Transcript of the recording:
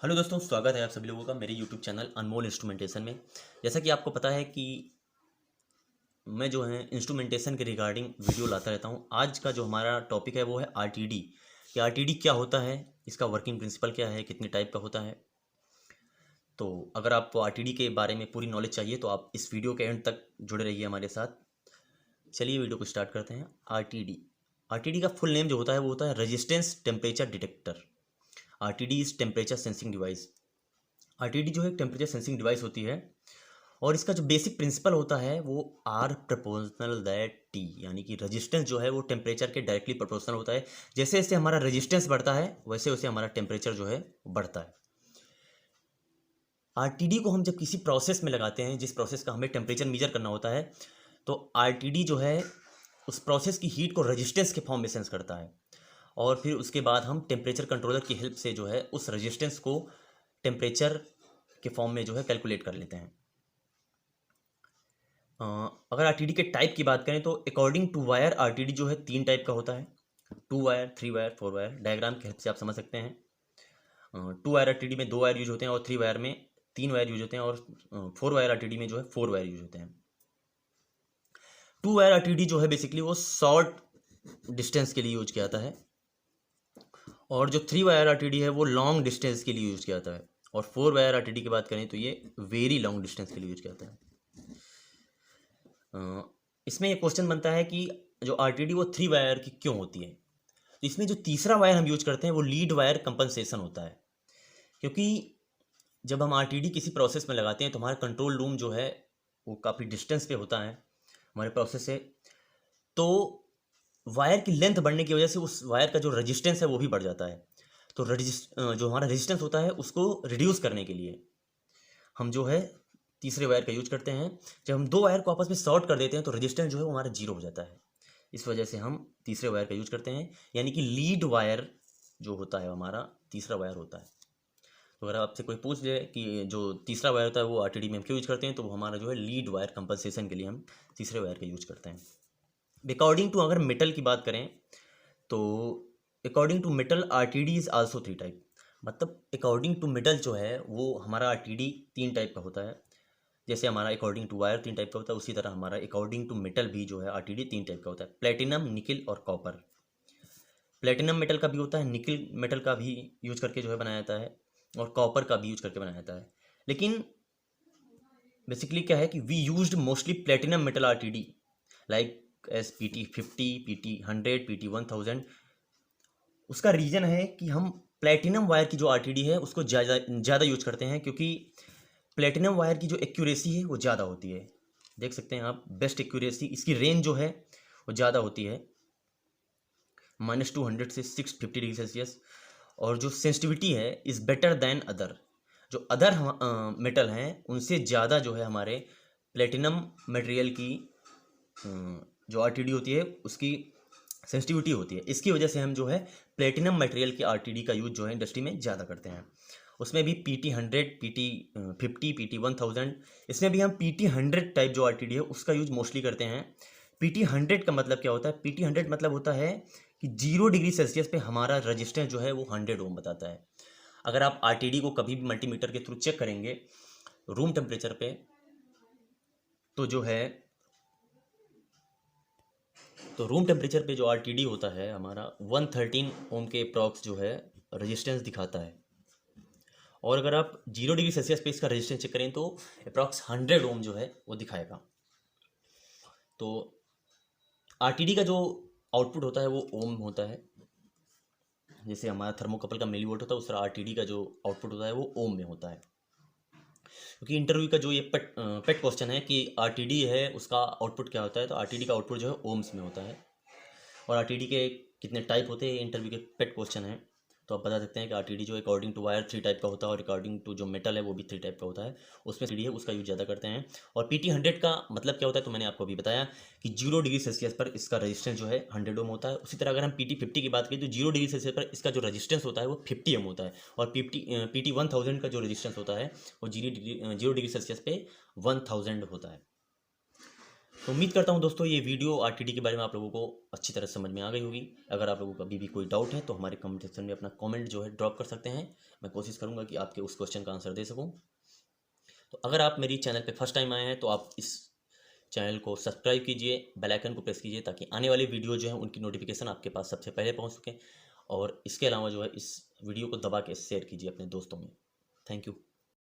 Hello दोस्तों, स्वागत है आप सभी लोगों का मेरे यूट्यूब चैनल अनमोल इंस्ट्रूमेंटेशन में। जैसा कि आपको पता है कि मैं जो है इंस्ट्रूमेंटेशन के रिगार्डिंग वीडियो लाता रहता हूं। आज का जो हमारा टॉपिक है वो है आरटीडी कि आरटीडी क्या होता है, इसका वर्किंग प्रिंसिपल क्या है, कितने टाइप का होता है। तो अगर आपको आरटीडी के बारे में पूरी नॉलेज चाहिए तो आप इस वीडियो के एंड तक जुड़े रहिए हमारे साथ। चलिए वीडियो को स्टार्ट करते हैं। आरटीडी आरटीडी का फुल नेम जो होता है वो होता है resistance temperature detector. RTD is temperature sensing device. RTD जो है एक टेम्परेचर सेंसिंग डिवाइस होती है और इसका जो बेसिक प्रिंसिपल होता है वो आर प्रपोर्शनल दैट टी, यानी कि रेजिस्टेंस जो है वो टेम्परेचर के डायरेक्टली प्रोपोर्शनल होता है। जैसे जैसे हमारा रेजिस्टेंस बढ़ता है वैसे वैसे हमारा टेम्परेचर जो है बढ़ता है। आरटीडी को हम जब किसी प्रोसेस में लगाते हैं, जिस प्रोसेस का हमें टेम्परेचर मेजर करना होता है, तो आरटीडी जो है उस प्रोसेस की हीट को रेजिस्टेंस के फॉर्म में सेंस करता है और फिर उसके बाद हम टेम्परेचर कंट्रोलर की हेल्प से जो है उस रेजिस्टेंस को टेम्परेचर के फॉर्म में जो है कैलकुलेट कर लेते हैं। अगर आरटीडी के टाइप की बात करें तो अकॉर्डिंग टू वायर आरटीडी जो है 3 टाइप का होता है। 2 वायर, 3 वायर, 4 वायर। डायग्राम की हेल्प से आप समझ सकते हैं। 2 वायर आरटीडी में 2 वायर यूज होते हैं और 3 वायर में 3 वायर यूज होते हैं और 4 वायर आरटीडी में जो है 4 वायर यूज होते हैं। 2 वायर आरटीडी जो है बेसिकली वो शॉर्ट डिस्टेंस के लिए यूज किया जाता है और जो 3 वायर आरटीडी है वो लॉन्ग डिस्टेंस के लिए यूज किया जाता है। और 4 वायर आरटीडी की बात करें तो ये वेरी लॉन्ग डिस्टेंस के लिए यूज किया जाता है। इसमें ये क्वेश्चन बनता है कि जो आरटीडी वो 3 वायर की क्यों होती है। तो इसमें जो तीसरा वायर हम यूज करते हैं वो लीड वायर कंपनसेशन होता है, क्योंकि जब हम आरटीडी किसी प्रोसेस में लगाते हैं तो हमारा कंट्रोल रूम जो है वो काफ़ी डिस्टेंस पे होता है हमारे प्रोसेस से। तो वायर की लेंथ बढ़ने की वजह से उस वायर का जो रेजिस्टेंस है वो भी बढ़ जाता है। तो जो हमारा रेजिस्टेंस होता है उसको रिड्यूस करने के लिए हम जो है तीसरे वायर का यूज करते हैं। जब हम 2 वायर को आपस में शॉर्ट कर देते हैं तो रेजिस्टेंस जो है वो हमारा जीरो हो जाता है। इस वजह से हम तीसरे वायर का यूज करते हैं, यानी कि लीड वायर जो होता है हमारा तीसरा वायर होता है। तो अगर आपसे कोई पूछ ले कि जो तीसरा वायर होता है वो आरटीडी में हम क्यों यूज करते हैं, तो वो हमारा जो है लीड वायर कंपनसेशन के लिए हम तीसरे वायर का यूज करते हैं। अकॉर्डिंग टू अगर मेटल की बात करें तो according to metal RTD is also 3 type. मतलब अकॉर्डिंग टू मेटल जो है वो हमारा आरटीडी 3 टाइप का होता है। जैसे हमारा अकॉर्डिंग टू वायर 3 टाइप का होता है, उसी तरह हमारा अकॉर्डिंग टू मेटल भी जो है आरटीडी 3 टाइप का होता है। प्लेटिनम, निकिल और कॉपर। प्लेटिनम मेटल का भी होता है, निकिल मेटल का भी यूज करके जो है बनाया जाता है और कॉपर का भी यूज करके बनाया जाता है। लेकिन बेसिकली क्या है कि we used mostly platinum metal RTD like as PT50, PT100, PT1000। उसका रीज़न है कि हम प्लेटिनम वायर की जो आरटीडी है उसको ज़्यादा ज़्यादा यूज करते हैं, क्योंकि प्लेटिनम वायर की जो एक्यूरेसी है वो ज़्यादा होती है। देख सकते हैं आप, बेस्ट एक्यूरेसी, इसकी रेंज जो है वो ज़्यादा होती है -200 से 650 डिग्री सेल्सियस। और जो सेंसिटिविटी है इज़ बेटर देन अदर। जो अदर मेटल हैं उनसे ज़्यादा जो है हमारे प्लेटिनम मटेरियल की जो आरटीडी होती है उसकी सेंसिटिविटी होती है। इसकी वजह से हम जो है प्लेटिनम मटेरियल की आरटीडी का यूज जो है इंडस्ट्री में ज़्यादा करते हैं। उसमें भी PT100, PT50, PT1000, इसमें भी हम PT100 टाइप जो आरटीडी है उसका यूज मोस्टली करते हैं। PT100 का मतलब क्या होता है? PT100 मतलब होता है कि 0 डिग्री सेल्सियस पे हमारा रजिस्टेंस जो है वो 100 ओम बताता है। अगर आप आरटीडी को कभी भी मल्टीमीटर के थ्रू चेक करेंगे रूम टेम्परेचर पे, तो जो है तो रूम टेम्परेचर पे जो आरटीडी होता है हमारा 113 ओम के अप्रॉक्स जो है रेजिस्टेंस दिखाता है। और अगर आप 0 डिग्री सेल्सियस पे इसका रेजिस्टेंस चेक करें तो अप्रॉक्स 100 ओम जो है वो दिखाएगा। तो आरटीडी का जो आउटपुट होता है वो ओम होता है। जैसे हमारा थर्मोकपल का मिलीवोल्ट होता है उस तरह आरटीडी का जो आउटपुट होता है वो ओम में होता है। क्योंकि इंटरव्यू का जो ये पेट क्वेश्चन है कि आरटीडी है उसका आउटपुट क्या होता है, तो आरटीडी का आउटपुट जो है ओम्स में होता है। और आरटीडी के कितने टाइप होते हैं इंटरव्यू के पेट क्वेश्चन है, तो आप बता सकते हैं कि आरटीडी जो अकॉर्डिंग टू वायर 3 टाइप का होता है और अकॉर्डिंग टू जो मेटल है वो भी 3 टाइप का होता है। उसमें डी है उसका यूज ज़्यादा करते हैं। और PT100 का मतलब क्या होता है, तो मैंने आपको अभी बताया कि 0 डिग्री सेल्सियस पर इसका रेजिस्टेंस जो है 100 ओम होता है। उसी तरह अगर हम PT50 की बात करें तो 0 डिग्री सेल्सियस पर इसका जो रेजिस्टेंस होता है वो 50 ओम होता है। और PT1000 का जो रेजिस्टेंस होता है वो 0 डिग्री सेल्सियस पे 1000 होता है। तो उम्मीद करता हूँ दोस्तों ये वीडियो आरटीडी के बारे में आप लोगों को अच्छी तरह समझ में आ गई होगी। अगर आप लोगों को अभी भी कोई डाउट है तो हमारे कमेंट सेक्शन में अपना कमेंट जो है ड्रॉप कर सकते हैं। मैं कोशिश करूँगा कि आपके उस क्वेश्चन का आंसर दे सकूँ। तो अगर आप मेरी चैनल पे फर्स्ट टाइम आए हैं तो आप इस चैनल को सब्सक्राइब कीजिए, बेल आइकन को प्रेस कीजिए ताकि आने वाली वीडियो जो है उनकी नोटिफिकेशन आपके पास सबसे पहले पहुंच सके। और इसके अलावा जो है इस वीडियो को दबा के शेयर कीजिए अपने दोस्तों में। Thank you.